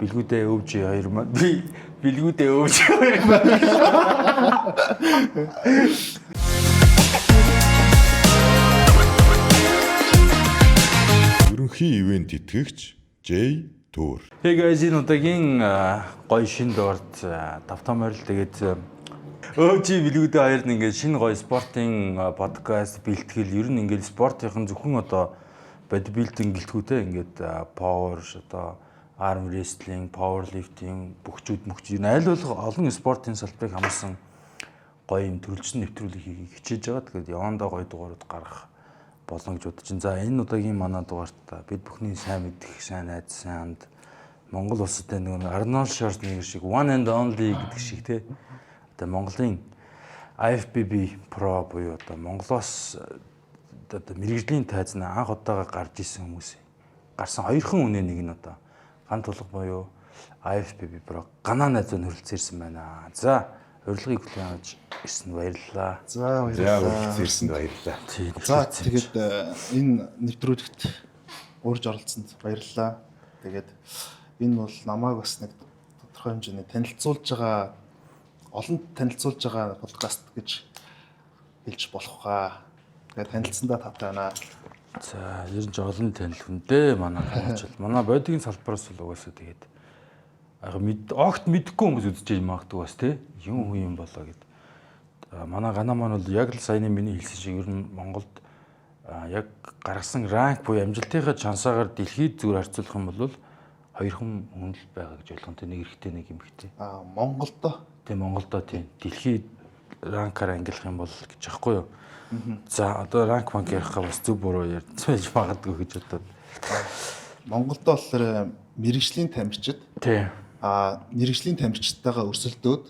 Бэлгүүдээ өвж хоёр маань би бэлгүүдээ өвж хоёр маань. Ерөнхий ивент итгэгч J Tour. Hey guys, энэ удаагийн гоё шин дуурд тавтам ойрол тэгээд өөжи бэлгүүдээ хоёр нь ингээд шинэ гоё спортын подкаст бэлтгэл ер нь ингээд спортын зөвхөн одоо бодибилдинг гэлтгүүтэй ингээд power одоо arm wrestling, powerlifting бүхчүүд аль болох олон спортын салбарыг хамарсан гоё юм төрөлжсөн нэвтрүүлэг хийх хичээж байгаа. Тэгээд явандаа гоё дугаарууд гаргах болно гэж бодож байна. За энэ удаагийн манай дугаарт бид бүхний сайн мэдих, сайн найз, сайн анд Монгол улстай нэг Arnold Schwarzenegger шиг one and only гэдэг шиг те. Одоо Монголын IFBB Pro буюу одоо Монголоос одоо мэрэгжлийн тайзнаа анх удаага гарч исэн хүмүүс. Гарсан хоёрхан үнэ нэг нь одоо ганц тулга буюу IFBB Pro ганаа найзууд хөрөлцсөн ирсэн байна. За урилгыг хүлээн авч ирсэнд баярлалаа. За баярлалаа. Ирсэнд баярлалаа. За тэгээд энэ нэвтрүүлэгт урьж оролцсонд баярлалаа. Тэгээд энэ бол намайг бас нэг тодорхой хэмжээний танилцуулж байгаа олонд танилцуулж байгаа подкаст гэж хэлж болох хаа. Тэгээд танилцсандаа тавтай байна. За ер нь олон танилцвэндээ манай хэмжил. Манай бодгийн салбараас л угаасаа тэгээд огт мэдхгүй хүмүүс үзэж магадгүй бас тий юм хүн юм болоо гэд. Манай ганаа маань бол яг л саяны миний хэлсэн шиг ер нь Монголд яг гаргасан ранк буюу амжилтынхаа шансаагаар дэлхийд зүгээр харьцуулах юм бол хоёрхан хүн л байгаа гэж ойлгоно. Нэг эрэгтэй нэг эмэгтэй. Монголдо. Тий Монголдо тий дэлхийд ранкаар ангилах юм бол гэж аахгүй юу? За одоо ранк банк ярихаа бас зөв буруу ярьж магадгүй гэж бодоод. Монголдо болохоор мэрэгжлийн тамирчид Тий. Мэрэгжлийн тамирчдтайгаа өрсөлдөөд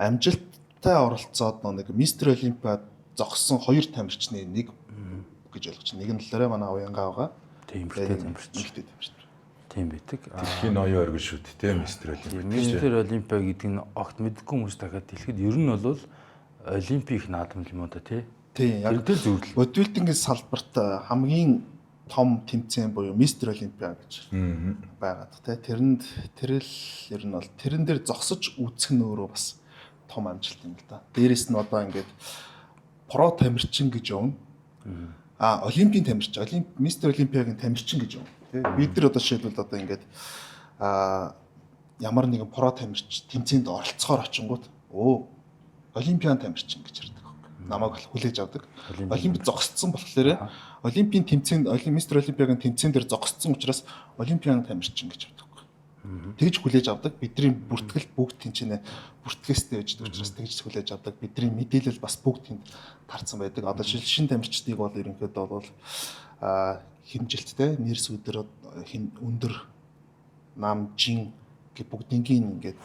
амжилттай оролцоод нэг Мистер Олимпиад зогссон хоёр тамирчны нэг гэж ойлгож байна. Нэг нь болохоор манай Уянгаа байгаа. Тийм эмэгтэй тамирч. Тийм бидэг. Дэлхийн ноён оргил шүү дээ, тийм Мистер Олимпиад. Мистер Олимпиа гэдэг нь огт мэдгүй хүмүүс дахиад дэлхийд ер нь бол олимпик наадам юм уу та тий. Тийм яг зөвлөл. бодибилдингийн салбарт хамгийн том тэмцээн буюу Мистер Олимпиа гэж байгаад тий. Тэрэн ер нь бол тэрэн дээр зогсож үүсэх нь өөрөө бас том амжилт юм л да. Дээрээс нь одоо ингээд про тамирчин гэж юм. Олимпийн тамирч, Мистер Олимпиагийн тамирчин гэж юм. Тий. Бид нар одоо жишээлбэл одоо ингээд ямар нэгэн про тамирч тэмцээнд оролцохоор очингууд Олимпиан тамирчин гэж ярьдаг. Намайг хүлээж авдаг. Олимпиад зогсцсон болохоор Олимпийн тэмцээнд Мистер Олимпиагийн тэмцээн дээр зогсцсон учраас Олимпиан тамирчин гэж ярьдаг. Тэгж хүлээж авдаг. Бидний бүртгэл бүгд тэнцэнэ бүртгээстэй байж учраас тэгж хүлээж авдаг. Бидний мэдээлэл бас бүгд тэнд тарцсан байдаг. Одоо шин тамирчдыг бол ерөнхийдөө бол хэмжилттэй нэрс өдөр өндөр намжин гэх бүгднийг ингээд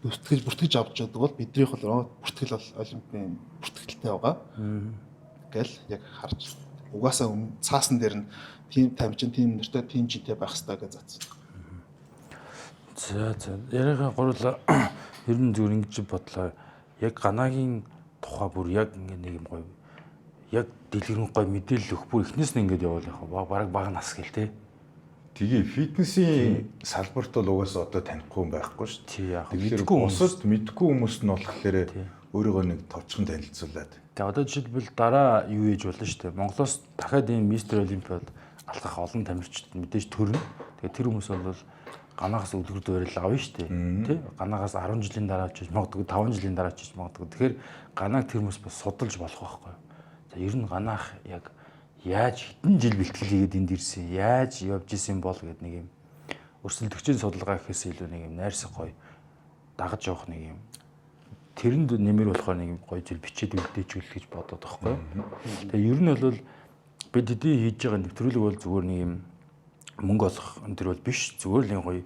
бүртгэж авч чаддаг бол биднийх бол бүртгэл бол олимпийн бүртгэлтэй байгаа. Гэл яг харж угаасаа цаасан дээр нь тим тамирчин тим нэртэй тим житэй байх хэрэгтэй гэж заасан. За яриагаа гурлаа ер нь зүгээр ингэж бодлоо. Яг ганаагийн тухай бүр яг ингэ нэг юм гоё. Яг дэлгэрэнгүй гоё мэдээлэл өгөх бүр эхнээс нь ингэж явуул яхаа. Бараг бага нас гэл те. Тэгээ фитнесийн салбарт бол угаасаа одоо танихгүй юм байхгүй шүү дээ. Тий яг мэдгүй бусад мэдгүй хүмүүс нь болохоор өөрийгөө нэг товчхон танилцуулаад. Тэгээ одоо жишээлбэл дараа юу хийж болно шүү дээ. Монголоос дахиад энэ Мистер Олимпиад алхах олон тамирчид мэдээж төрнө. Тэгээ тэр хүмүүс бол ганаагаас үлгэр дуурайл авна шүү дээ. Тий? Ганаагаас 10 жилийн дараа ч магадгүй 5 жилийн дараа ч магадгүй. Тэгэхээр ганааг тэр хүмүүс бас судалж болох байхгүй. За ер нь ганаах яг яаж хэдэн жил бэлтгэл хийгээд энд ирсэн, яаж явж исэн бол гэдэг нэг юм өрсөлдөгчийн судалгаа гэхээс илүү нэг юм найрсаг гоё дагаж явах нэг юм тэрэнд нэмэр болохоор нэг юм гоё зүйл бичээд үлдээчихвэл гэж бодоод байхгүй. Тэгээ ер нь бол бид хэдий хийж байгаа нэвтрүүлэг бол зүгээр нэг юм мөнгө олох энэ бол биш, зүгээр л гоё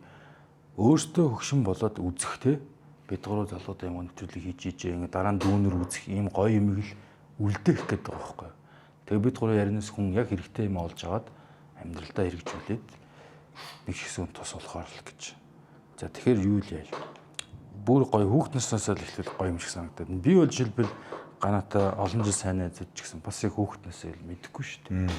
өөртөө хөгшин болоод үзэх те бид гурав залуудаа юм нэвтрүүлэг хийж ингээ дараа нь дүүнэр үзэх ийм гоё юм л үлдээх гэдэг байгаа байхгүй. Тэгээ бид гурав яринаас хүн яг хэрэгтэй юм олж аваад амьдралдаа хэрэгжүүлээд нэг хэсэг тус болохоор л гэж. За тэгэхээр юу л яа. Бүр гоё хүүхднээс л эхлээл гоё юм шиг санагдаад. Би бол жишээлбэл ганаатай олон жил сайн найзууд ч гэсэн бас яг хүүхднээс л мэдэхгүй шүү дээ.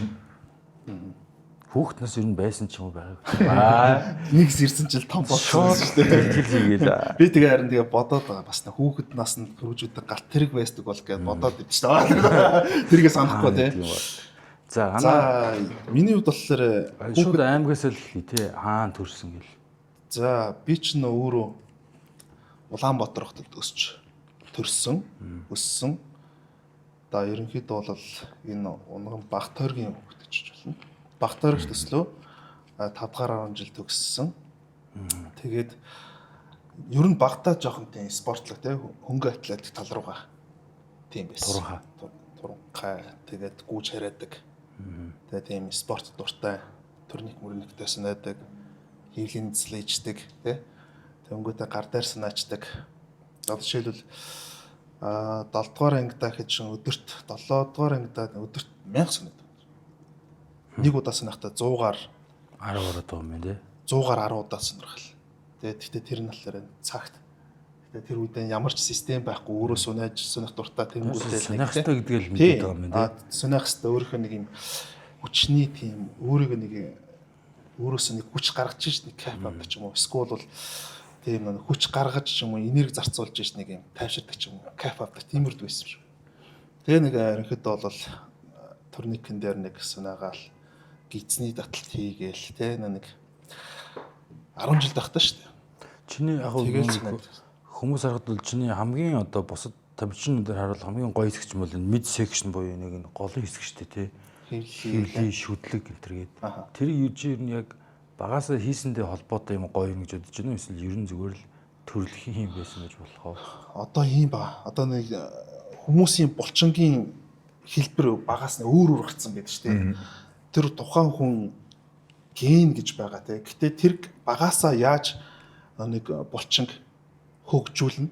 Хүүхэд нас ер нь байсан ч юм уу байгааг. Нэгс ирсэн жил том болсон шүү дээ. Тэгэл хийгээл. Би тэгээ харин тэгээ бодоод байгаа бас хүүхэд наснд хөрвжүүдэд галт тэрэг байсдаг бол гэж бодоод идэв шүү дээ. Тэргээ санахгүй тий. За миний хувьд болохоор шууд аймагаас л хэлээ тий. Хаана төрсөн гэл. За би ч нөө өөрөө Улаанбаатар хотод төрсөн, өссөн. За ерөнхийдөө бол энэ унган Баг тойргийн хүүхэд гэж болно. Баг тойрогч төслөө 5 дахь 10 жил төгссөн. Тэгээд ер нь багтаа жоохон тийм спортлог тий хөнгө атлетик тал руугаа тийм байсан. Туранхай тэгээд гүйж хараадаг. Тэгээд тийм спорт дуртай, турник мөрнөгтэй санаадаг, хөвлийн цэслэждэг тий. Тэнгүүтээ гар дээр санаачдаг. Одоо жишээлбэл 7 дугаар ангидаа гэж өдөрт 7 дугаар ангидаа өдөрт 1000 санаад. Нэг удаа санахтаа 100-аар 10 удаа юм тий. 100-аар 10 удаа сонирхол. Тэгээд тэр нь болохоор цагт. Тэгээд тэр үедээ ямар ч систем байхгүй өөрөө сунах дуртай тэнгүүтээ санах хэрэгтэй гэдгийг л мэдээд байгаа юм тий. Сунах хэрэгтэй өөрөөх нь нэг юм хүчний тийм өөрийг нэг өөрөөсөө нэг хүч гаргаж ш нэг кайф авдаг ч юм уу. Эсвэл бол тийм нэг хүч гаргаж ч юм уу энерги зарцуулж ш нэг юм тайвширдаг ч юм уу. Кайф авдаг тиймэрд байсан юм шиг. Тэгээ нэг ерөнхийдөө бол турникэн дээр нэг сунагаал гизний таталт хийгээл те нэг 10 жил тахтаа шүү дээ. Чиний яг хүмүүс харахад бол чиний хамгийн одоо бусад тамирчнуудаар харуул хамгийн гоё хэсэг юм бол энэ mid section буюу нэг нь голын хэсэг шүү дээ те. Хэвлийн шүтлэг гэмтэргээд. Тэр юужир нь яг багасаа хийсэндээ холбоотой юм гоё юм гэж бодож байна уу? Эсвэл ер нь зүгээр л төрөлхийн юм байсан гэж болох уу? Одоо ийм ба. Одоо нэг хүмүүсийн булчингийн хэлбэр багаас нь өөр гарцсан байдаг шүү дээ. Тэр тухайн хүн ген гэж байгаа те. Гэтэ тэр багасаа яаж нэг булчинг хөгжүүлнэ.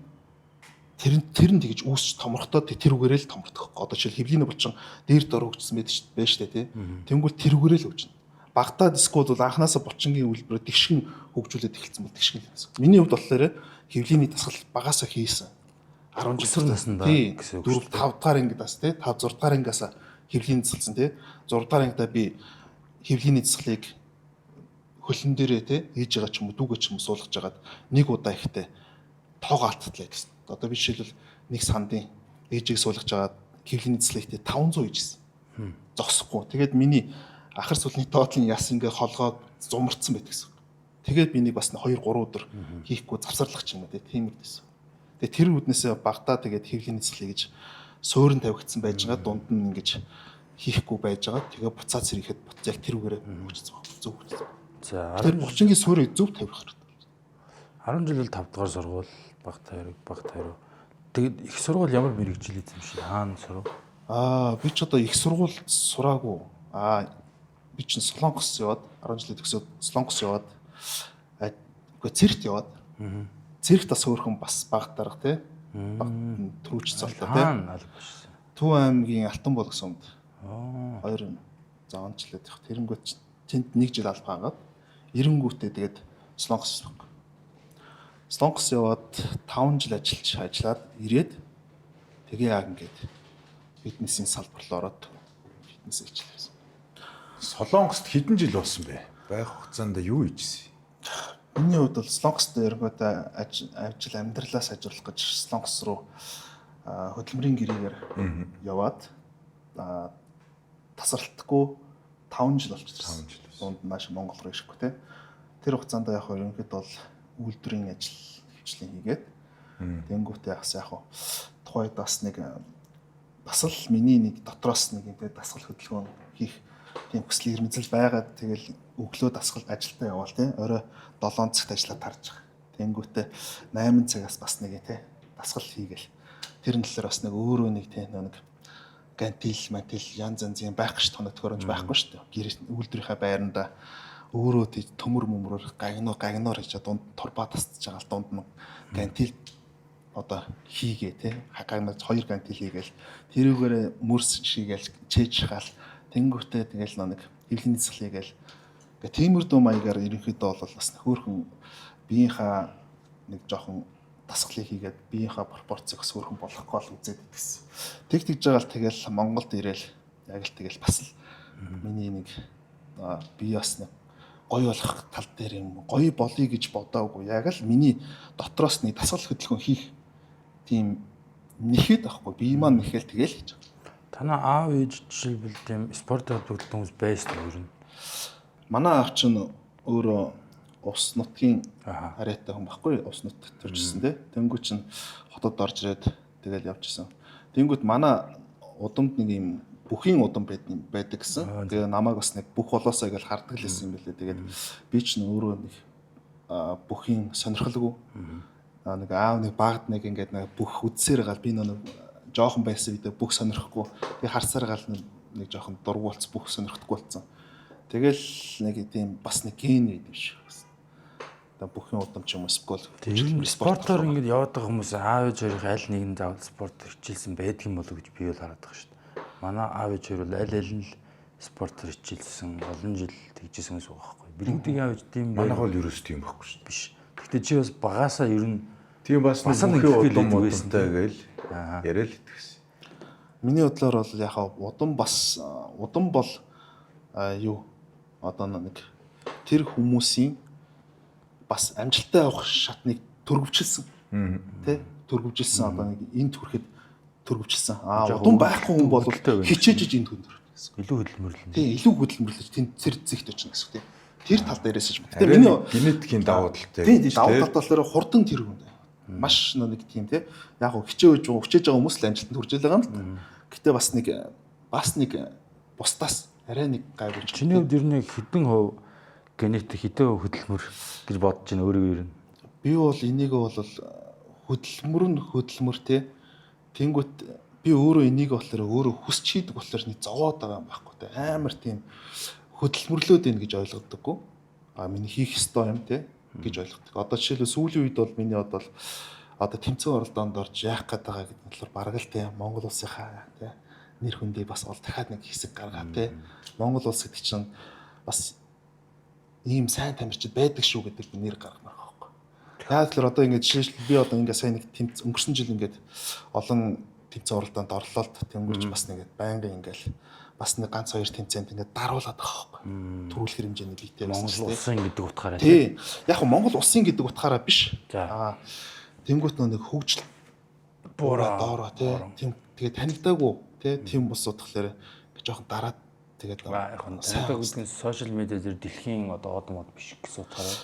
Тэр нь тэгж үүсч томрохтой тэрүүгээрээ л томрдог. Одоо жишээл хөвлийн булчин дээр дор хөгжсөн байж штэ тий. Тэнгүүл тэрүүгээрээ л хөгжинэ. Багтаа дискууд бол анханасаа булчингийн үйлбэрээр тэгшин хөгжүүлээд эхэлсэн бол тэгшин л гэсэн. Миний хувьд болохоор хөвлийний дасгал багасаа хийсэн. 10 жил наснда гэсэн үг. 4 5 дахь ангидаас тий 5 6 дахь ангиас хөвлийний дасгалсан тий 6 дахь ангидаа би хөвлийний дасгалыг хөлн дээрээ тий хийж байгаа ч юм уу дүүгээ ч юм уу суулгаж агаад нэг удаа ихтэй тоогоо алтлаа гэсэн. Одоо би жишээлбэл нэг сандын ээжийг суулгаж агаад хөвлийний дасгалыг 500 хийжсэн. Зогсохгүй. Тэгээд миний ахар сүлний доотлын яс ингээ холгоод зумарцсан байдаг гэсэн. Тэгээд би нэг бас 2 3 өдөр хийхгүй завсарлах ч юм уу тийм үдээс. Тэгээд тэр үднээсээ багтаа тэгээд хөвлийний дасгалыг гэж суурин тавигдсан байж байгаа дунд нь ингэж хийхгүй байж байгаа. Тэгээд буцаад сэрийхэд яг тэрүүгээрээ хөгжсөн. Зөв хөгжсөн. За тэр булчингийн суурийг зөв тавих хэрэгтэй. 10 жил 5 дугаар сургууль баг тайруу. Тэгээд их сургууль ямар мэрэгжил эзэм шиг хаана сурав? Би ч одоо их сургууль сураагүй. Би чинь Солонгос яваад 10 жил төгсөөд Солонгос яваад үгүй цэрэгт яваад. Цэрэгт бас өөрхөн бас баг дарга тий. Баг төрүүч цолтой тий. Төв аймгийн Алтан бол гэсэн юмд. 2 онцлоод явах. Тэрэнгүүт тэнд 1 жил албаа хаагаад эренгүүтээ тэгээд Солонгос баг. Солонгос яваад 5 жил ажиллаад ирээд тэгээ яг ингээд фитнесийн салбар руу ороод фитнес ажилласан. Солонгост хэдэн жил болсон бэ? Байх хугацаанд юу хийжсэн? Миний хувьд бол Солонгост ерөнхийдөө ажил амьдралаас ажиглах гэж Солонгос руу хөдөлмөрийн гэрээгээр яваад тасралтгүй 5 жил болчихсон. Дунд нь нааш Монгол руу ирэхгүй те. Тэр хугацаанд яг ерөнхийдөө бол үйлдвэрийн хвшлийг хийгээд тэнгүүтээ бас яг тухайд бас нэг бас л миний нэг дотроос нэг юм дасгал хөдөлгөөн хийх тийм хүсэл эрмэлзэл байгаад тэгэл өглөө дасгал ажилдаа яваал тий орой 7 цагт ажиллаад тарж байгаа. Тэнгүүтээ 8 цагаас бас нэг тий дасгал хийгээл тэр нь талаар бас нэг өөрөө нэг тий нэг гантил янз янзын байх гэж тоног төхөөрөмж байхгүй шүү дээ. Гэрээ үйлдвэрийнхээ байранда өөрөө тий төмөр мөмрөөр гагнуур хийж дунд турбаа тасдж байгаа л дунд нь гантил одоо хийгээ тий хагагнаж 2 гантил хийгээл тэрүүгээр мөрс шигээл чээж хаал тэнгүүтээ тэгэл нэг хөвлийн цэцэл хийгээл гэ тиймэрдүү маягаар ерөнхийдөө бол бас хөөхөн биеийнхаа нэг жоохон дасгалыг хийгээд биеийнхаа пропорцийг бас хөөхөн болохгүй л үзээд идсэн. Тэгж байгаа л тэгэл Монголд ирээл яг л тэгэл бас л миний нэг би бас нэг гоё болох тал дээр юм гоё болъё гэж бодоагүй. Яг л миний дотроос нэг дасгал хөдөлгөөн хийх тийм нэхэд байхгүй. Би маань нэхэл тэгэл хийж байгаа. Танаа аав ээж жишээлбэл тийм спорт холбогдсон хүмүүс байсан уу ер нь? Манай аав чинь өөрөө ус нутгийн Аха. хараатай хүн байхгүй. Ус нутагт төржсэн тий. Тэнгүү чинь хотод орж ирээд тэгэл явжсэн. Тэнгүүд манай удамд нэг юм бүхийн удам байдаг гэсэн. Тэгээ намайг бас нэг бүх болоосоо гэж хардаг л байсан юм билээ. Тэгээд би ч өөрөө нэг бүхийн сонирхолгүй нэг аав нэг багд нэг ингээд нэг бүх үдсээр гал би нэг жоохон байсан үедээ бүх сонирхгүй. Тэгээ харсаар гал нэг жоохон дургуулц бүх сонирхдаггүй болсон. Тэгэл нэг тийм бас нэг ген гэдэг юм шиг байна. Тэгээ бүхийн удам ч юм уу скол. Спортоор ингэж яваад байгаа хүмүүс аав ээж хоёрын аль нэгэн заавал спорт хичээлсэн байдаг юм болов гэж би бол хараад байгаа шүү дээ. Манай аав ээж хоёр бол аль аль нь спортоор хичээлсэн олон жил тэгжсэн хүмүүс байгаа байхгүй. Билгүүдийн аав ээж тийм манайх бол ерөөс тийм байхгүй шүү дээ. биш. Гэхдээ чи бас багаасаа ер нь Тийм бас нэг бүхэн удам удамтай гээл яриа л итгэсэн. Миний бодлоор бол яг удам бол юу одоо нэг тэр хүмүүсийн бас амжилттай авах шатныг төрөвчлсөн. Тэ төрөвжилсэн одоо нэг энд хүрэхэд төрөвжилсэн. Удам байхгүй хүн бол хичээж энд хүнд төрсөн. илүү хөдөлмөрлөн. Тэ илүү хөдөлмөрлөж тэнд цэр зэгт очно гэсэн үг. Тэр тал дээрээс ч. Гэтэ миний генетикийн давуу талтай. Тийм давуу талаар хурдан тэр хүн. Маш нэг тийм тий. Яг хөө хичээж байгаа хүмүүс л амжилтанд хүрч байгаа юм л та. Гэтэ бас нэг бусдаас арай нэг гайгүй. Чиний хувьд ер нь хэдэн хувь генетик хэдэн хөдөлмөр гэж бодож байна өөрийгөө ер нь? Би бол энийг бол хөдөлмөр тий. Тэнгүүт би өөрөө энийг болохоор өөрөө хүсч хийдэг болохоор нэг зовоод байгаа юм байхгүй тий. Амар тийм хөдөлмөрлөөд байна гэж ойлгодоггүй. Миний хийх ёстой юм тий гэж ойлгодог. Одоо жишээлбэл сүүлийн үед бол миний одоо тэмцээн оролдоонд орж яах гээд байгаа гэдэг нь болохоор бараг л тий Монгол улсынхаа тий нэр хүндээ бас ол дахиад нэг хэсэг гаргаад тий Монгол улс гэдэг чинь бас ийм сайн тамирчид байдаг шүү гэдэг нэр гаргамаар байгаа байхгүй. Яг л одоо ингээд жишээлбэл би одоо ингээд сайн нэг өнгөрсөн жил ингээд олон тэмцээн оролдоонд орлоо л тэнгүүч бас нэгээд байнгын ингээд бас нэг ганц хоёр тэмцээнд ингээд даруулаад байгаа байхгүй. Төрүүлэх хэмжээний биетэй Монгол улсын гэдэг утгаараа тий. Яг Монгол улсын гэдэг утгаараа биш. За. Тэнгүүт нэг хөгжил буураа доороо тий. Тийм тэгээ танигдаагүй тий. Тийм бус утгaalаар жоохон дараад тэгээд яг танигдаг гэдэг нь сошиал медиа дээр дэлхийн одоо од мод биш гэсэн утгаараа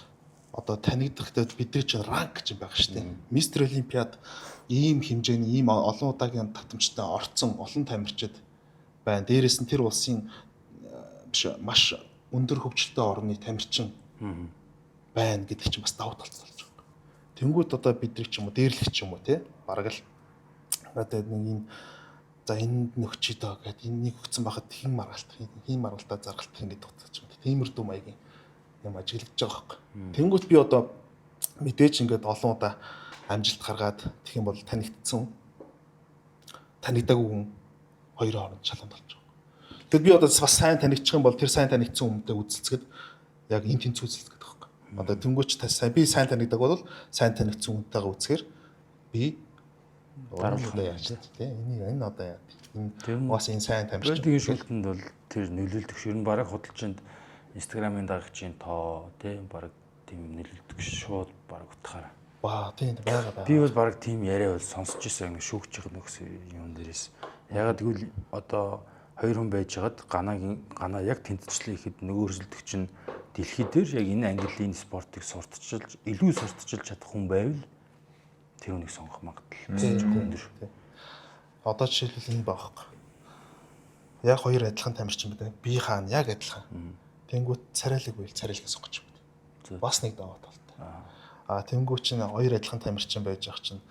одоо танигдахтай бидний чинь ранк гэж байгаа шүү дээ. Мистер Олимпиад ийм хэмжээний ийм олон удаагийн татамжтай орцсон олон тамирчид байна. Дээрээс нь тэр улсын биш маш өндөр хөгжилтэй орны тамирчин байна гэдэг чинь бас давуу талтай болж байгаа. Тэнгүүт одоо бидний ч юм уу дээрлэх ч юм уу тий бараг л одоо нэг юм за энд нөхчий доо гэдэг энийг өгсөн байхад хин маргалтаа заргалтах гэдэг утгач юм. Тиймэр дүү маягийн юм ажиглаж байгаа байхгүй. Тэнгүүт би одоо мэдээж ингээд олон удаа амжилт гаргаад тэгэх юм бол танигдаагүй хүн хоёрын хооронд шалганд болж байгаа. Тэгэд би одоо бас сайн танигдчих юм бол тэр сайн танигдсан хүнтэй үзэлцгээд яг энэ тэнц үзэлцгээд байгаа байхгүй. Одоо тэнгүүч би сайн танигдаг бол сайн танигдсан хүнтэйгээ үзэхээр би дараалал яаж тий энэ одоо энэ бас энэ сайн тамирчин. Тэгээд шилдэнд бол тэр нөлөөлдөг ширэн бараг худалчинд Instagram-ын дагагчийн тоо тий бараг тийм нөлөөлдөг шууд бараг утгаараа. Баа тийм байгаа. Би бол бараг тийм яриа бол сонсч ирсэн ингэ шүүгч их нөхс юм дээрээс. Ягаад гэвэл одоо хоёр хүн байжгаад ганаа яг тэнцвчлээ ихэд нөгөө өрсөлдөг чинь дэлхий дээр яг энэ английн спортыг сурталчилж илүү сурталчилж чадах хүн байвал тэр үнийг сонгох магадлал өндөр. Одоо жишээлбэл энэ байхгүй. Яг хоёр адилхан тамирчин байдаг. Би хаана яг адилхан. Тэнгүүт царайлаг байл царайлаг сонгож байна. Бас нэг даваа талтай. Тэнгүүт чинь хоёр адилхан тамирчин байж ах чинь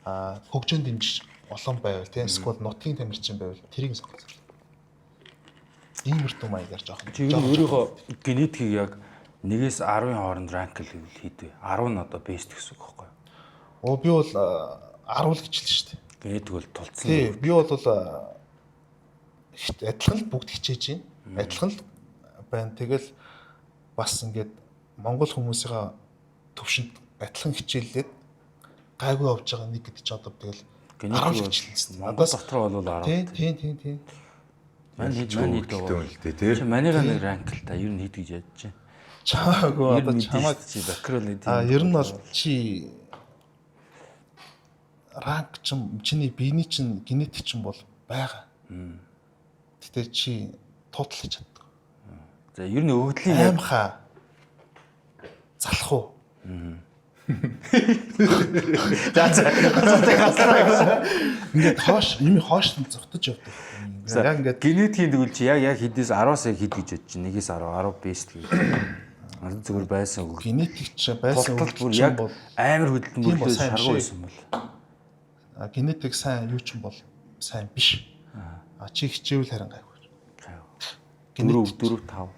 хөгжөөнд дэмжиж олон байвал тийм эсвэл нутгийн тамирчин байвал тэрийг сонгож байна. Ийм өртөө маягаар жоохон. Чи өөрийнхөө генетикийг яг 1-10 хооронд ранк хийдэг. 10 нь одоо бест гэсэн үг байхгүй юу? Би бол 10 л гэж хэлсэн шүү дээ. Генетик бол тулцсан. Тий, би бол адилхан л бүгд хичээж байна. Адилхан л байна. Тэгэл бас ингээд Монгол хүмүүсийн төвшөнд адилхан хичээллээд гайгүй авч байгаа нэг гэдэг чинь одоо тэгэл генетик хичээлсэн. Монгол дотор бол 10. Тийм. Мань өлтэй тий. Чи манайга нэг ранк л та ер нь хэд гэж ядж чинь. Чамаагүй одоо чамаг чи бакрол нэг ер нь бол чи ранк чиний биений чин генетик чин бол байгаа. Гэтэ чи туудлах чаддаг. За ер нь өвдлийн аимхаа залах уу? За Ингээд хоош зогтож явдаг. Яг ингээд генетикийн тэгвэл чи яг хэдээс 10-аас хэд гэж бодож чинь 1-ээс 10 бест гэж. Зүгээр байсан үг. Генетик ч байсан үг бүр яг амар хөдөлгөөн мөрлөө шаргуу байсан бол. Генетик сайн юу ч юм бол сайн биш. Чи хичээвэл харин гайгүй. Генетик 4 5.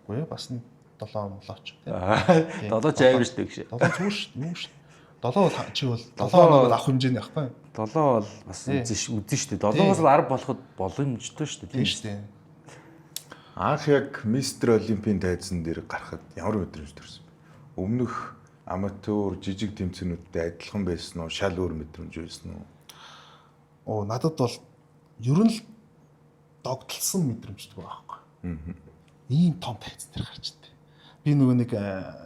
Үгүй бас нэг 7 молооч. 7 ч амар шүү дээ. 7 зүгээр шүү. Юу шүү. 7 бол чи бол 7 хоног авах хэмжээний явахгүй. 7 бол бас үзэн шүү дээ. 7-оос л 10 болоход боломжтой шүү дээ. Тийм шүү дээ. Анх яг Мистер Олимпийн тайзан дээр гарахад ямар мэдрэмж төрсөн бэ? Өмнөх аматур жижиг тэмцээнүүдтэй адилхан байсан уу? Шал өөр мэдрэмж байсан уу? Надад бол ер нь л догтлсон мэдрэмжтэй байхгүй. Ийм том тайзан дээр гарч ирдэ. Би нөгөө нэг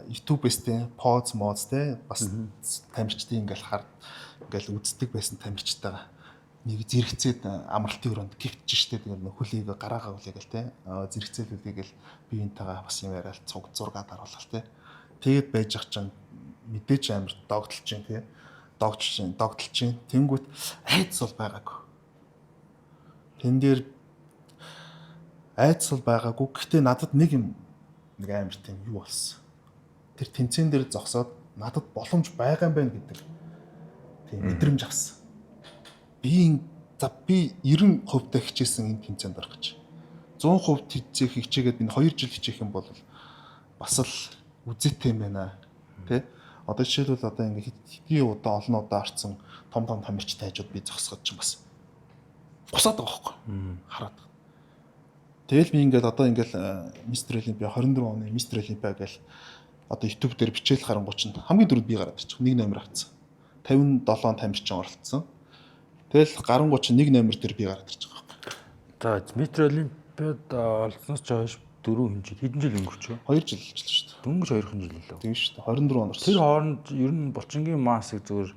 YouTube-ээс те поз моз те бас тамирчдын ингээл үздэг байсан тамирчтайгаа нэг зэрэгцээд амралтын өрөөнд гівтж штэ тэгээд хөлийг гараагаа хүлээгээл те зэрэгцээд үлээгээл биеинтэйгээ бас юм яриад цуг зургаад харуулал те тэгээд байж ах чинь мэдээж амар догтлж чинь те догтлж чинь тэнгүүт айдас бол байгаагүй тэн дээр айдас бол байгаагүй гэхдээ надад нэг амар тийм юу болсон тэр тэнцэн дээр зогсоод надад боломж байгаа юм байна гэдэг тийм мэдрэмж авсан. Би 90% та хичээсэн энэ тэмцээнд орох гэж. 100% тэмцээх хичээгээд би 2 жил хичээх юм бол бас л үзээтэй юм байна. Тэ? Одоо жишээлбэл одоо ингээ хэдий удаа олон удаа орцсон том тамирч тайжууд би зогсгож чинь бас бусаад байгаа байхгүй. Хараад. Тэгэл би ингээд одоо ингээл Мистер Олимпиа 24 оны Мистер Олимпиа гэл одоо YouTube дээр бичээл харангуй чинь хамгийн дөрөв би гараад ирчих. Нэг номер авцсан. 57 тамирчин оролцсон. Тэгэл гарангуй чинь нэг номер дээр би гараад ирчих байгаа. За Мистер Олимпиад олцсноос ч хойш 4 хэмжээ хэдэн жил өнгөрч вэ? 2 жил болчихлоо шүү дээ. Дөнгөж 2 жил лөө. Тийм шүү дээ. 24 он орсон. Тэр хооронд ер нь булчингийн массыг зүгээр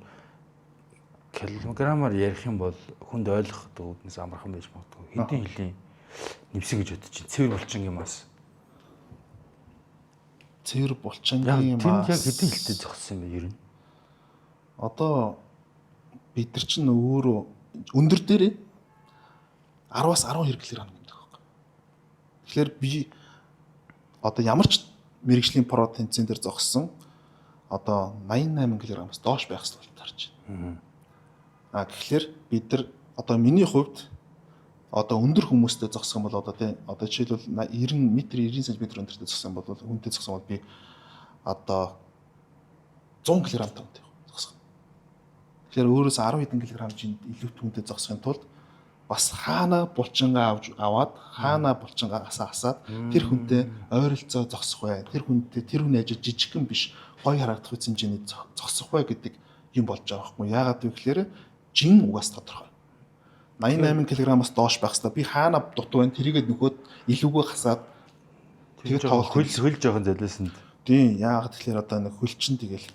килограммаар ярих юм бол хүнд ойлгох дүүднээс амархан байж магадгүй. Хэдийн хилийн нэмсэ гэж бодож чинь цэвэр булчингийн масс. Цэвэр булчингийн масс. Тэр яг хэдийн хилтэй зогссон юм бэ ер нь? Одоо бид нар чинь өөрөө өндөр дээрээ 10-аас 12 кг гэмдэг байхгүй. Тэгэхээр би одоо ямар ч мэрэгжлийн про тэмцээн дээр зогссон одоо 88 кг-аас доош байх хэрэгтэй тарж байна. Тэгэхээр бид нар одоо миний хувьд одоо өндөр хүмүүстэй зогсох юм бол одоо тийм одоо жишээлбэл 90 м 90 см өндөртэй зогсох юм бол хүнтэй зогсох юм бол би одоо 100 кг тавтай зогсох. Тэгэхээр өөрөөс 10 хэдэн килограмм илүү хүнтэй зогсохын тулд бас хаана булчингаа аваад хаана булчингаа асаад тэр хүнтэй ойролцоо зогсох бай. Тэр хүнтэй тэр хүн ажил жижигхэн биш гой харагдах хэмжээний зогсох бай гэдэг юм болж байгаа байхгүй. Яагаад вэ гэхээр жин угаас тодорхой. 88 кг-аас доош байх хэвээр би хаана дутуу байна тэрийгээ нөхөд илүүгөө хасаад тэгээд тоглох хөл жоохон золиосонд. Тийм яагаад тэгэхээр одоо нэг хөлчин тэгэл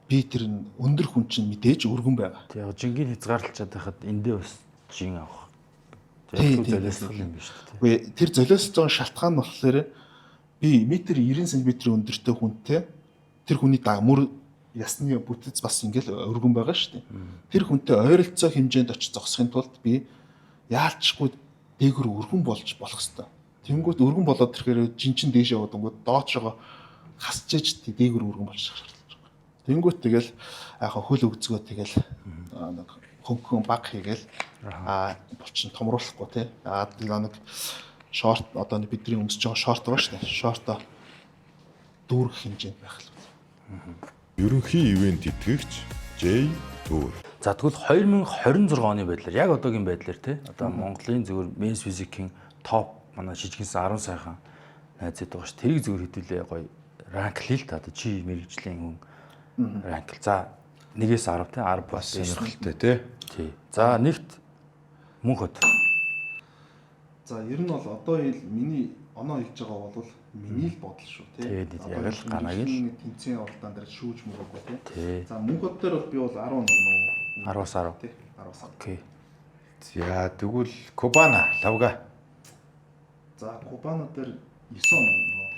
би тэр өндөр хүн чинь мэдээж өргөн байгаа. Тийм жингийн хязгаарлалчаад байхад эндээ бас жин авах. Тэгээд золиослох юм биш үү? Үгүй тэр золиослж байгаа шалтгаан нь болохоор би 1.90 см өндөртэй хүнтэй тэр хүний дагмөр ясны бүтэц бас ингээл өргөн байгаа шүү дээ. Тэр хүнтэй ойролцоо хэмжээнд очиж зогсохын тулд би яалчгүй дээгүр өргөн болох хэвээр. Тэнгүүт өргөн болоод тэрхээр жинчин дээш яваад өнгөд доошоо хасчиж дээгүр өргөн болж шаардлагатай. Тэнгүүт тэгэл яхаа хөл өгцгөө тэгэл нэг хөнгөн баг хийгээл булчин томруулахгүй тий. Нэг шорт одоо бидний өмсөж байгаа шорт байгаа шүү дээ. Шортоо дүүрэх хэмжээнд байх л. Ерөнхий ивент итгэгч J Tour. За тэгвэл 2026 оны байдлаар яг одоогийн байдлаар тий одоо Монголын зөвхөн менс физикийн топ манай жижигхэн 10 сайхан найзууд байгаа ш. Тэрийг зөвхөн хэдүүлээ гоё ранклил та одоо чи мэрэгжлийн хүн ранкл. За 1-ээс 10 тий 10 бас сонирхолтой тий. Тий. За нэгт Мөнхөд. За ер нь бол одоо миний оноо хэлж байгаа бол миний л бодол шүү тий. Тэгээд яг л ганагийн тэмцээн уралдаан дээр шүүж мөрөөгүй тий. тий. За мөнхөд дээр бол би бол 10 нөө 10-аас 10. тий 10-аас 10. Окей. За тэгвэл Кубана лавга. За Кубана дээр 9 нөө.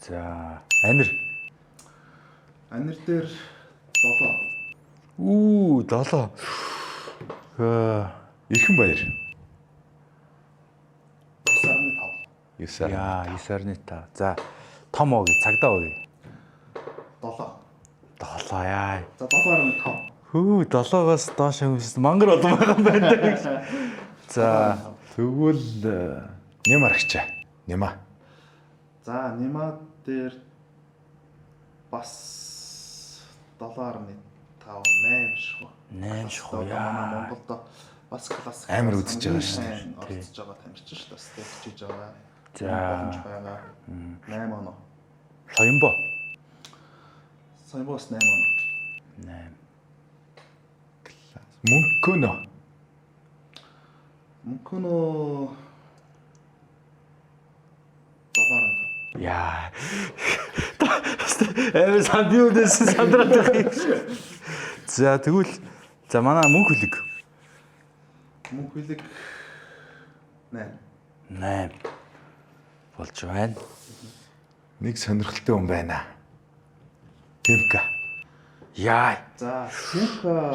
За анир. Анир дээр 7. Үү 7. Эрхэн баяр. 9.5. 9. Яа 9.5. За том ооги цагдаа ооги. 7. 7 яа. За 7.5. Хүү 7-оос доош юмс мангар олон байгаа юм байна. За Тэгвэл Нямарагчаа. Няма. За Нема дээр бас 7.5 8 шүү. 8 ших уу Манай яа. Монголд бас классик Амар үзэж байгаа шүү дээ. Орцож байгаа тамирчин шүү дээ. Бас тэгж байгаа. За. Боломж байгаа. 8 оноо. Соёмбо. Сойбос 8 оноо. 8. Мөнхөнө. Мөнхөнөө 7.5. Яа. Самбиудээс сандраад байгаа. За тэгвэл за манай мөнх хүлэг. Мөнх хүлэг 8. 8 болж байна. Нэг сонирхолтой хүн байна. Тэмка. Яа. За Симка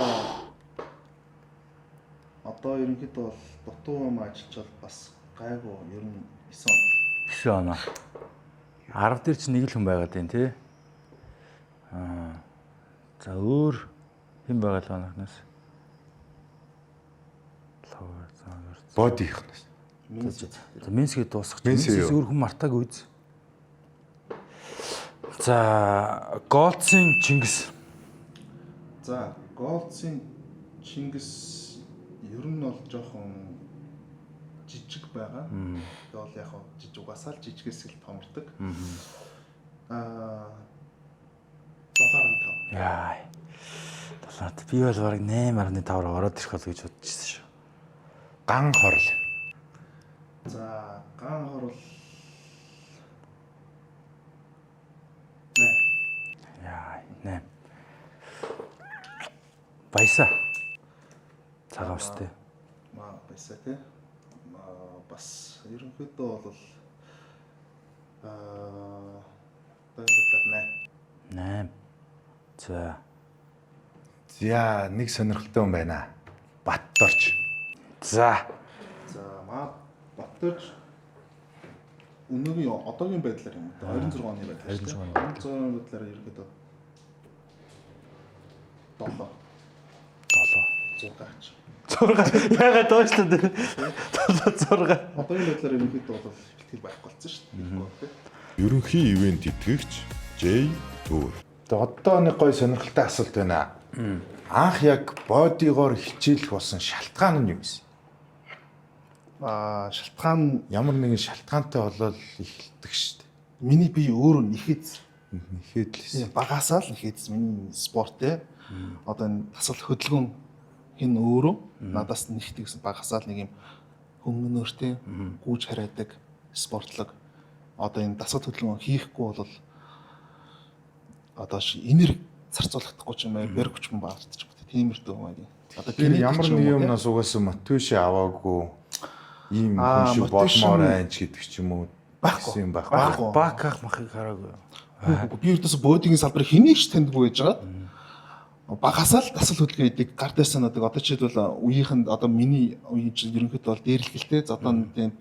одоо ерөнхийдөө бол дутуу юм ажиллаж бол бас гайгүй ер нь 9 оноо. 9 оноо. 10 дээр чи нэг л хүн байгаад байна тий. За өөр хэн байгаа л оногноос. Лавр заагаар. Боди ихнээс. За Минсгээ дуусгах. Минск Минсээс юу? өөр хүн мартааг үз. За Голцын Чингис. За Голцын Чингис ер нь бол жоохон жижиг байгаа. Тэгээ бол яг хаа жижиг угаасаа л жижигээс л томордог. 7.5. Яа. Талаад би бол бараг 8.5-аар ороод ирэх бол гэж бодчихсон шүү. Ган хорл. За ган хорол 8. Яа, 8. Баясаа. Цагаан өстэй. Маа байсаа тий. Бас ерөнхийдөө бол дөнгөж 8. За. За нэг сонирхолтой хүн байна. Батторч. За. За маа Батөрж өнөөгийн одоогийн байдлаар юм да 26 оны байдлаар 26 оны 26 оны байдлаар ерөнхийдөө 7 7. 100 6. Ягаад доош та дээр? 6. одоогийн байдлаар ерөнхийдөө бол бэлтгэл байхгүй болсон шүү дээ. Ерөнхий ивент итгэгч J Tour. Тэгээ одоо нэг гой сонирхолтой асуулт байна. Анх яг бодигоор хичээлэх болсон шалтгаан нь юу вэ? Шалтгаан Ямар нэгэн шалтгаантай болол эхэлдэг шүү дээ. миний бие өөрөө нэхэд Нэхэд л хэлсэн. багасаа л нэхэд миний спорт те одоо энэ тасал хөдөлгөөн хин өөрөө надаас нэхдэг гэсэн багасаа л нэг юм хөнгөнөөртэй гүйж хараадаг спортлог одоо энэ дасгал хөдөлгөөн хийхгүй бол одоо энерги зарцуулахдаггүй ч юм аа бэр хүч мөн баардчих гэдэг тиймэрдүү юм аа. Одоо Тэр ямар нэг юмнаас угаасан мотивашн аваагүй ийм хүн шиг болмоор айч гэдэг ч юм уу байхгүй юм байхгүй. Баках махыг хараагүй. би ердөөс бодигийн салбар хэнийг ч таньдгүй байж байгаа. Багасаа л тасал хөдөлгөөн хийдэг гардаас надаг одоо жишээлбэл үеийнхэнд одоо миний үеийн чинь ерөнхийдөө бол дээрлэхэлтэй одоо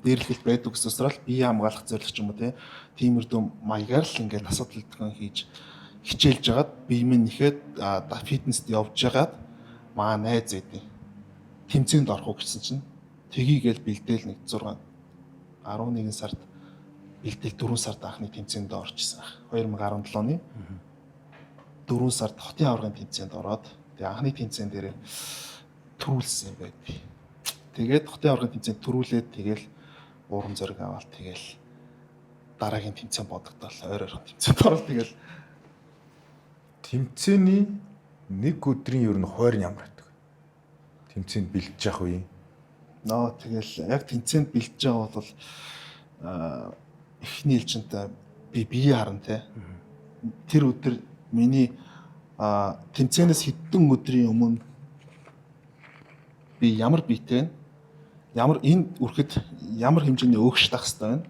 дээрлэхэлт байдаг гэсэн учраас бие хамгаалах зорилго ч юм уу тиймэрдүү маягаар л ингээд тасал хөдөлгөөн хийж хичээлж жагаад бие минь нэхэд фитнест явж жагаад маа найз байдیں۔ Тэмцээнд орох уу гэсэн чинь тгийгээл бэлдээл нэг 6 11 сард бэлдээл 4 сард анхны тэмцээнд орчихсон. 2017 оны 4 сард хотын аваргын тэмцээнд ороод тэгээ анхны тэмцээн дээр төрүүлсэн юм байд. Тэгээд хотын аваргын тэмцээнд төрүүлээд тэгээл ууран зориг аваад тэгээл дараагийн тэмцээн бодогдол ойр ойрхон тэмцээнд ороод тэгээл Тэмцээний нэг өдрийн ер нь хойр ямар байдаг вэ? Тэмцээнд бэлдэж явах үе. Нөө тэгэл яг тэмцээнд бэлдэж байгаа бол эхний ээлжинтэй би бие харна те. Тэр өдөр миний тэмцээнээс хэдэн өдрийн өмнө би ямар биетэй вэ? Ямар энэ үрхэд ямар хэмжээний өөгч тах хэвээр байна.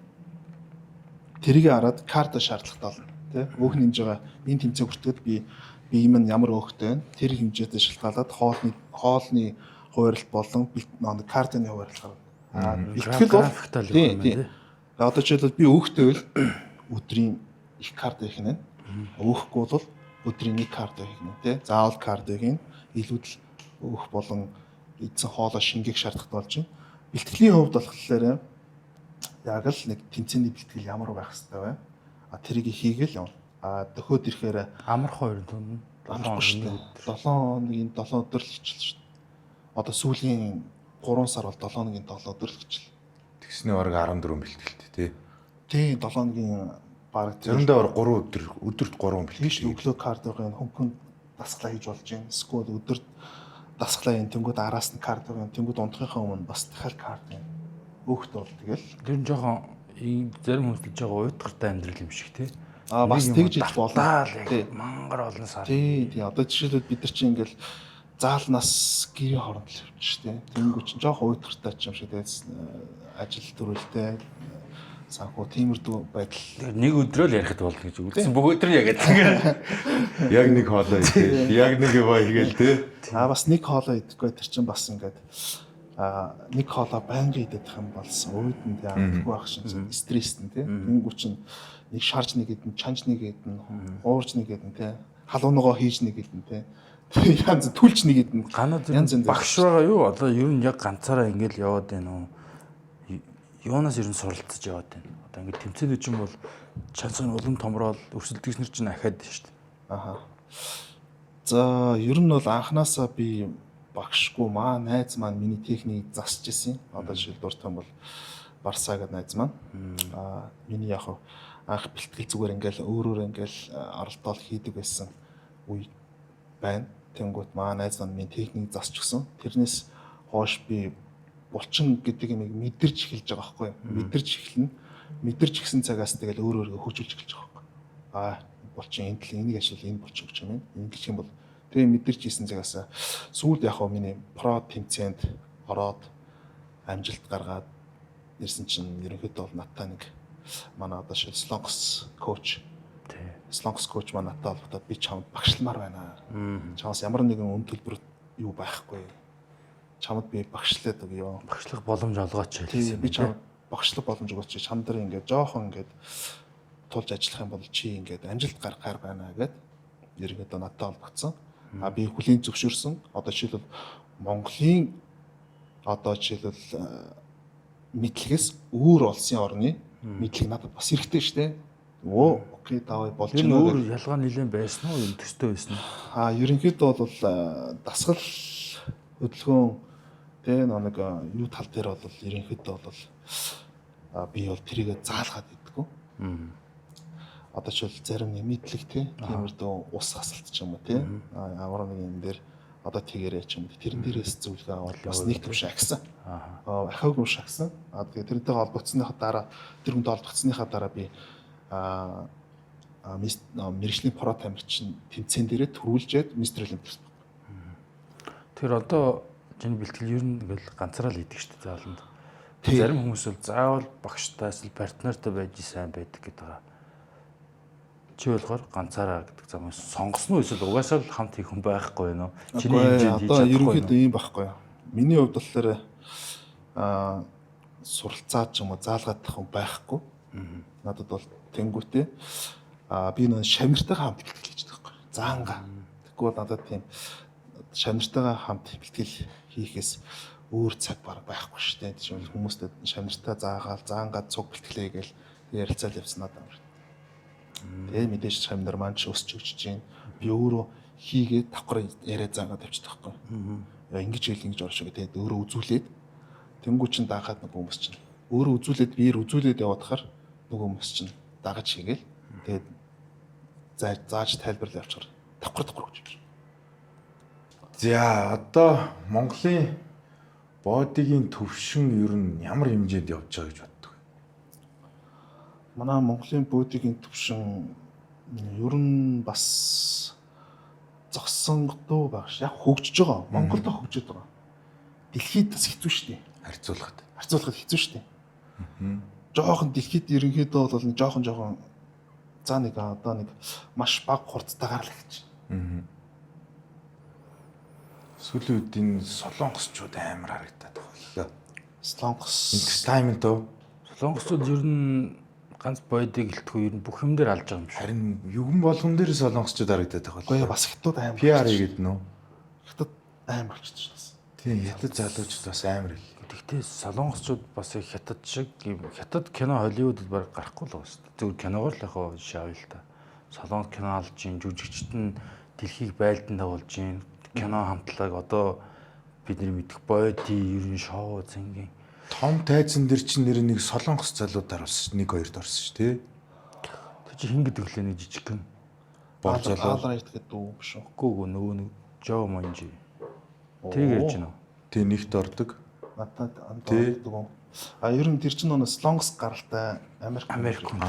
Тэрийг хараад карта шаардлагатай болно. Тэ өөх нэмж байгаа энэ тэмцээн хүртэхэд би ийм нь ямар өөхтэй байна. Тэр хэмжээтэй шалтгаалаад хоолны хуваарлт болон картаны хуваарлт гарна. Бэлтгэл бол тийм. Одоо жишээлбэл би өөхтэй байл өдрийн их карта хийх нэ. Өөхгүй бол өдрийн нэг карта хийх нэ. Тэ заавал карта хийн илүүдл өөх болон эзэн хоолоо шингээх шаардлагатай болж байна. Бэлтгэлийн хувьд болохоор яг л нэг тэмцээний бэлтгэл ямар байх хэвээр вэ? Тэрийг хийгээл явна. Дөхөөд ирэхээр амарх хоёр түн 7 хоногийн 7 өдөр л хичээл шүү дээ. Одоо сүүлийн 3 сар бол 7 хоногийн 7 өдөр л хичээл. Тэгснээ бараг 14 бэлтгэлтэй тий. Тийм 7 хоногийн бараг заримдаа бараг 3 өдөрт 3 бэлтгэл шүү. Өглөө картын хөнгөн дасгалаа хийж болж байна. Эсвэл өдөрт дасгалаа ин тэнгууд араас нь картын тэнгууд унтахынхаа өмнө бас дахиад карт юм. Өөхт бол тэгэл тэр нь жоохон зарим хүмүүс л жоохон уйтгартай амьдрал юм шиг тий. Бас тэгж иж болно. Мангар олон сар. Тий. Одоо жишээлбэл бид нар чинь ингээл заалнаас гэрийн хооронд л явчих тий. Тэнгүү чинь жоохон уйтгартай ч юм шиг тэгээд ажил төрөлтэй санхүү тиймэрдүү байдал. Нэг өдрөө л ярихд болно гэж үлдсэн. Бүх өдөр яг гэдэг. Яг нэг хоолой идэх. Яг нэг яваа хийгээл тий. Бас нэг хоолой идэхгүй тэр чинь бас ингээд нэг хоолой байнга идэх юм болсон. Уудан тий амтгүй байх шин стресстэй тий. Тэнгүү чинь нэг шарж нэг идэн, чанж нэг идэн, уурж нэг идэн тий. Халууногоо хийж нэг идэн тий. Янз түлж нэг идэн. Янз багш байгаа юу? Одоо ер нь яг ганцаараа ингээл яваад байна уу? Юунаас ер нь суралцж яваад байна. Одоо ингээд тэмцээний чинь бол чанцын улам томроод өрсөлдөгчнөр чинь ахаад шүү дээ. За ер нь бол анханасаа би багшгүй найз маань миний техник засч ирсэн. Одоо жишээл дуртай бол Барсаа гэдэг найз маань. Миний яг анх бэлтгэл зүгээр ингээл өөрөөр ингээл оролдоол хийдэг байсан үе байна. Тэнгүүт найз маань миний техник засч өгсөн. Тэрнээс хойш би булчин гэдэг юм мэдэрч эхэлж байгаа байхгүй юу? Мэдэрч эхэлнэ. Мэдэрч ихсэн цагаас тэгэл өөр өөргөө хөгжүүлж эхэлж байгаа байхгүй. Булчин энийг ашигла энэ булчин гэж юм. Ингэж юм бол тэгээ мэдэрч хийсэн цагаас сүүлд яг миний про тэмцээнд ороод амжилт гаргаад ирсэн чинь ерөнхийдөө бол надтай нэг манай одоо шил Слонкс коуч маань надтай холбогдоод би чамд багшламаар байна. Чамаас ямар нэгэн үн төлбөр юу байхгүй. Чамд би багшлаад өгөө. Багшлах боломж олгооч хэлсэн. Би чамд багшлах боломж өгөөч. Чам дээр ингээд жоохон ингээд тулж ажиллах юм бол чи ингээд амжилт гаргахаар байна гэд ерөнхийдөө надтай холбогдсон. Би хүлийн зөвшөөрсөн. Одоо жишээлбэл Монголын одоо жишээлбэл мэдлэгээс өөр улсын орны мэдлэг надад бас хэрэгтэй шүү дээ. Окей давай болж байна. Өөр ялгаа нэлээд байсан уу? Юм төстэй байсан уу? Ерөнхийдөө бол дасгал хөдөлгөөн тэ нэг юу тал дээр бол ерөнхийдөө бол би бол тэрийг заалгаад идэггүй. Одоо ч зарим нэг мэдлэг тиймэрдүү ус хасалт ч юм уу тий. Ямар нэг юм дээр одоо тэгэрэй ч юм уу. Тэрэн дээрээс зөвлөгөө аваад бас нэг төв шагсан. Ахаагүй шагсан. Тэгээ тэрнтэй холбогдсныхаа дараа тэр хүнтэй холбогдсныхаа дараа би мэргэжлийн про тамирчин тэмцээн дээрээ төрүүлжээд мистер Олимпиас. Тэр одоо жин бэлтгэл ер нь ингээл ганцаараа л идэг шүү дээ зааланд. Зарим хүмүүс бол заавал багштай эсвэл партнертай байж сайн байдаг гэдэг байгаа. Чи болохоор ганцаараа гэдэг замыг сонгосноо эсвэл угаасаа л хамт хийх хүн байхгүй байна уу? Чиний хэмжээнд хийж чадахгүй. Одоо ерөнхийдөө ийм байхгүй. Миний хувьд болохоор суралцаад ч юм уу заалгаад тах хүн байхгүй. Надад бол тэнгүүтээ би нэг шамиртайгаа хамт бэлтгэл хийж байгаа байхгүй. Заанга. Тэгэхгүй бол надад тийм шамиртайгаа хамт бэлтгэл хийхээс өөр цаг баг байхгүй шүү дээ. Жишээл хүмүүстэй шамиртай заагаал заангаад цуг бэлтгэлээ гээл ярилцаал явсан надад. Тэгээ мэдээж шамнар маань ч өсч өгч чинь би өөрөө хийгээд давхар яриа заагаад тавьчихдаг байхгүй. Ингэж хэл ингэж оршоо тэгээд өөрөө үзүүлээд тэнгуү чин даахад нэг хүмүүс чинь өөрөө үзүүлээд биеэр үзүүлээд яваадахаар нөгөө хүмүүс чинь дагаж хийгээл тэгээд зааж тайлбарлаж явчихар давхар гэж. За одоо Монголын бодигийн төвшин ер нь ямар хэмжээнд явж байгаа гэж боддог вэ? Манай Монголын бодигийн төвшин ер нь бас зогсонгодоо баг ш. Яг хөгжиж байгаа. Монголд хөгжиж байгаа. Дэлхийд бас хэцүү шүү дээ. Харьцуулахад хэцүү шүү дээ. Жохон дэлхийд ерөнхийдөө бол нэг жохон за нэг одоо нэг маш бага хурдтайгаар л гэж. Сүүлийн үеийн солонгосчууд амар харагдаад байгаа. Солонгос Entertainment уу? Солонгосчууд ер нь ганц бодиг гэлтгүй ер нь бүх юм дээр алж байгаа юм шиг. Харин югэн болгон дээр солонгосчууд харагдаад байгаа. гоё бас хятад амар. PR хийгээд нөө. Хятад амар болчихсон шээ. Тийм хятад залуучууд бас амар ил. Гэхдээ солонгосчууд бас их хятад шиг хятад кино Холливуудад баг гарахгүй л байгаа шүү дээ. Зөвхөн киногоор л яхаа шаавь л та. Солонгос кино алж ийн, жүжигчд нь дэлхийг байлдан дагуулж ийн. Кино хамтлаг одоо бидний мэдэх боди ер нь шоу зингийн Том тайзан дээр чинь нэр нэг солонгос залууд оруулсан шүү. 1-2-д орсон шүү тий. тэр чи хин гэдэг лээ нэг жижиг гэн. Болж олоо. Балрайт гэдэг дүү биш үү? Гүү нөгөө нэг Жоо Монжи. Тэг ярьж байна уу? Тий нэгт ордог. Надад анддаг юм. Ер нь тэр чинь нөгөө солонгос гаралтай Америк хүн.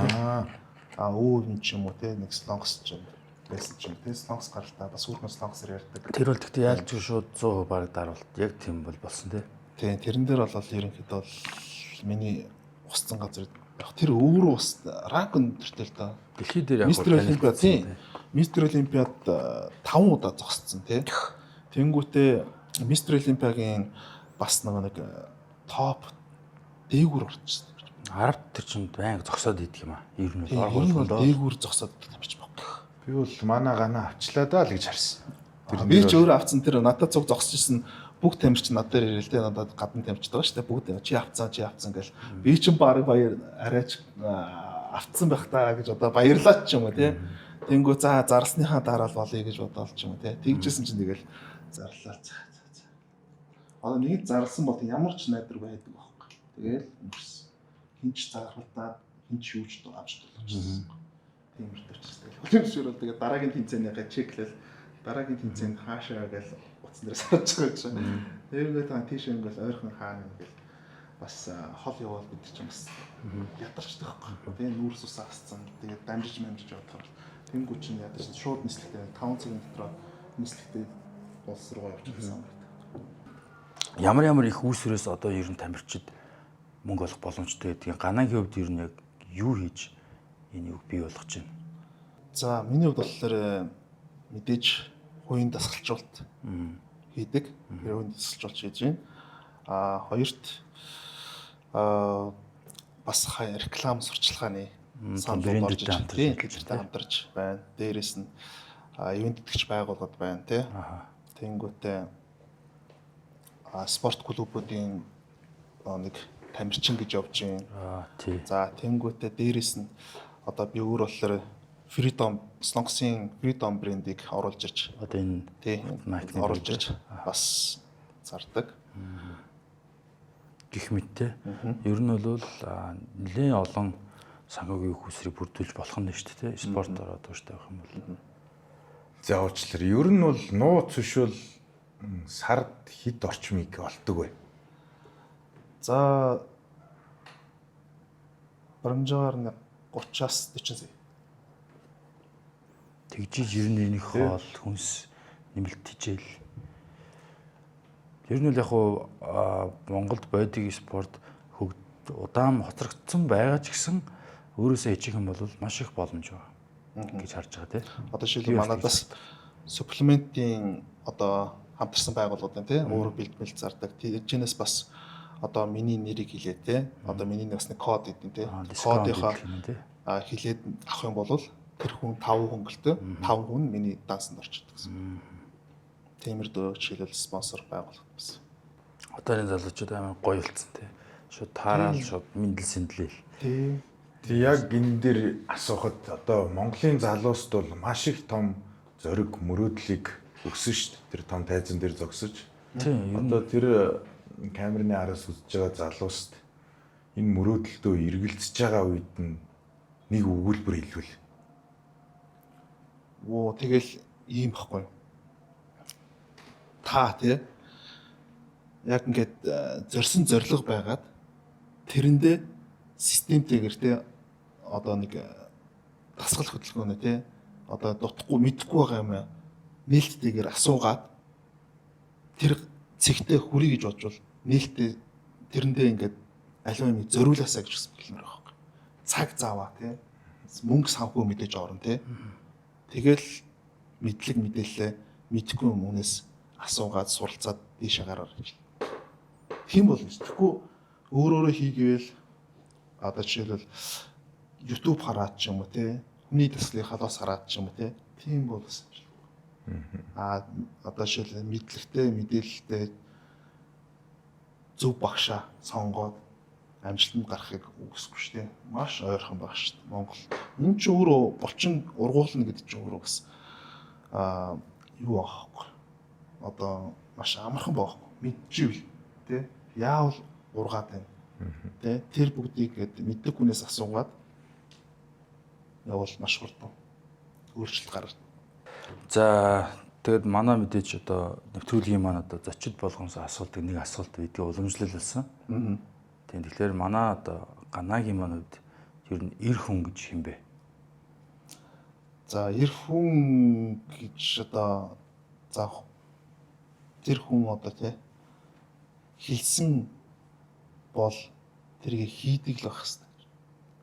өө юм ч юм уу те нэг солонгос ч юм байсан ч юм те солонгос гаралтай бас өөрхөн солонгосоор ярьдаг. Тэр бол гэхдээ ялж шууд 100% баг дарвалт. Яг тийм бол болсон тий. Тийм тэрэн дээр бол ерөнхийдөө бол миний усцсан газар яг тэр өөрөө бас ранк өндөртэй л да. Дэлхий дээр яг Мистер Олимпиад тийм. Мистер Олимпиад 5 удаа зогссон тийм. Тэнгүүтээ Мистер Олимпиагийн бас нэг топ дээгүүр орчихсон. Араб тэр чинь байнга зогсоод идэх юм аа. Ер нь Тийм энэ бол дээгүүр зогсоод идэх юм чи баг. Би бол манай ганаа авчлаа даа л гэж харсан. Би ч өөрөө авцсан тэр надад цуг зогсож ирсэн бүх тамирч над дээр ирэл дээ надад гадна тамирчд байгаа шүү дээ бүгд чи авцсан гэл би ч баг баяр арайч авцсан байх таа гэж одоо баярлаач ч юм уу тий. Тэнгүү за зарлсныхаа дараа л болъё гэж бодоол ч юм уу тий. Тэгжсэн чинь тэгэл зарлаа за. Одоо нэг зарлсан бол ямар ч найдвар байдаг байхгүй. Тэгэл өнгөрсөн. Хинч зархалтаа хинч юуч авч тулчихсан. Тиймэр төрчихсэн. Хөлөмшөөрөл тэгээ дараагийн тэмцээнийхээ чеклэл дараагийн тэмцээнд хаашаа гэж утсан дээрээс харж байгаа гэж. Тэрнгээ та тийш ингээл ойрхон хаана ингээл бас хол явал бид чинь бас ядарчдаг байхгүй. Тэгээ нүүрс ус асцсан. Тэгээ дамжиж явдаг. Тэнгүү чинь ядарч шууд нислэгтэй 5 цагийн дотор нислэгтэй улс руу явж байсан. ямар их үүсвэрээс одоо ер нь тамирчид мөнгө олох боломжтой гэдгийг ганагийн хувьд ер нь яг юу хийж энэ юг бий болгож байна. За миний хувьд болохоор мэдээж хувийн дасгалжуулалт хийдэг. Хувийн дасгалжуулалт хийж байна. Хоёрт бас реклам сурчлагын санал орж ирж хамтарч байна. Дээрээс нь ивент итгэж байгууллагад байна тий. Тэнгүүтээ спорт клубуудын нэг тамирчин гэж явж байна. За тэнгүүтээ дээрээс нь одоо би өөр болохоор Freedom Солонгосын Freedom брендийг оруулж ирж Одоо энэ майк оруулж ирж бас зардаг. Гэх мэттэй. Ер нь бол нэлээд олон санхүүгийн хүсрийг бүрдүүлж болох нь шүү дээ. Спорт ороод тууштай байх юм бол. За уучлаарай. Ер нь бол нууц өшөөл сард хэд орчмыг олдог вэ? За баримжаагаар нэг 30-аас 40 сая. Тэгжиж ер нь энийх хоол хүнс нэмэлт хичээл. Ер нь л яг хуу Монголд бодиг спорт удаан хоцрогдсон байгаа ч гэсэн өөрөөсөө хийх юм бол маш их боломж байгаа гэж харж байгаа тийм. Одоо жишээлбэл манайдас суплементийн одоо хамтарсан байгууллагууд тийм өөр бэлтгэл зардаг. Тэжнээс бас одоо миний нэрийг хэлээ тийм. Одоо миний нэг бас нэг код идэв тийм. Кодынхаа хэлээд авах юм бол тэр хүн 5 хөнгөлтөө 5 хүн миний дансанд орчдөг гэсэн. Тиймэр дөө жишээлбэл спонсор байгуулах гэсэн. Одоо энэ залуучууд амар гоё болсон тий. Шууд таараал шууд мэндэл сэндлээл. Тий. Тэг яг энэ дээр асуухад одоо Монголын залуусд бол маш их том зориг мөрөөдлийг өгсөн шүү дээ. Тэр том тайзан дээр зогсож. Одоо тэр камерны араас үзэж байгаа залуусд энэ мөрөөдөлтөө эргэлзэж байгаа үед нь нэг өгүүлбэр хэлвэл. Оо тэгэл ийм баггүй. Та тий яг ингээд зорьсон зорилго байгаад тэрэндээ системтэйгэр те одоо нэг дасгал хөдөлгөөнө те одоо дутхгүй мэдэхгүй байгаа юм нээлттэйгээр асуугаад тэр цэгтээ хүрий гэж бодвол нээлттэй тэрэндээ ингээд аливаа юм зориулаасаа гэж хэлсэн бэлмээр байгаа юм. Цаг зааваа те мөнгө санхүү мэдээж орно те. Тэгэл мэдлэг мэдээлэлээ мэдхгүй хүмүүнээс асуугаад суралцаад дээшээ гараар гэж. Тийм бол тэгэхгүй өөрөөрөө хийгээл одоо жишээлбэл YouTube хараад ч юм уу те хүний төслийн халуус хараад ч юм уу те тийм бол бас одоо жишээлбэл мэдлэгтэй мэдээлэлтэй зөв багшаа сонгоод амжилтанд гарахыг үгүйсэхгүй шүү дээ. Маш ойрхон баг шүү дээ. Монгол энэ ч өөрөө булчин ургуулна гэдэг чинь өөрөө бас юу аахгүй. Одоо маш амархан байхгүй. Мэдчихвэл тий яавал ургаад байна. Тий тэр бүгдийг мэддэг хүнээс асуугаад явал маш хурдан өөрчлөлт гарна. За тэгэд манай мэдээж одоо нэвтрүүлгийн маань одоо зочид болгоноос асуултыг нэг асуулт бидгээ уламжлалсан. Тийм тэгэхээр манай одоо Ганагийн маань хувьд ер нь эр хүн гэж юм бэ? За эр хүн гэж одоо за тэр хүн одоо тий хэлсэн бол тэрийг хийдэг л байх хэрэгтэй.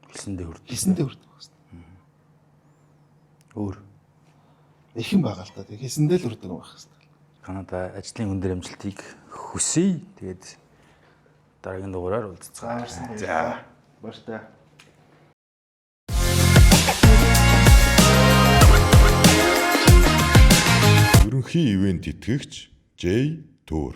Хэлсэндээ хүрдэг. Хэлсэндээ хүрдэг байх хэрэгтэй. Өөр Ихэн байгаа л та. Тэг хийсэндээ л хүрдэг байх хэрэгтэй. Канада ажлын өндөр амжилтыг хүсье. Тэгээд дараагийн дугаараар уулзцгаая. За. Баяртай. Ерөнхий ивент итгэгч J Tour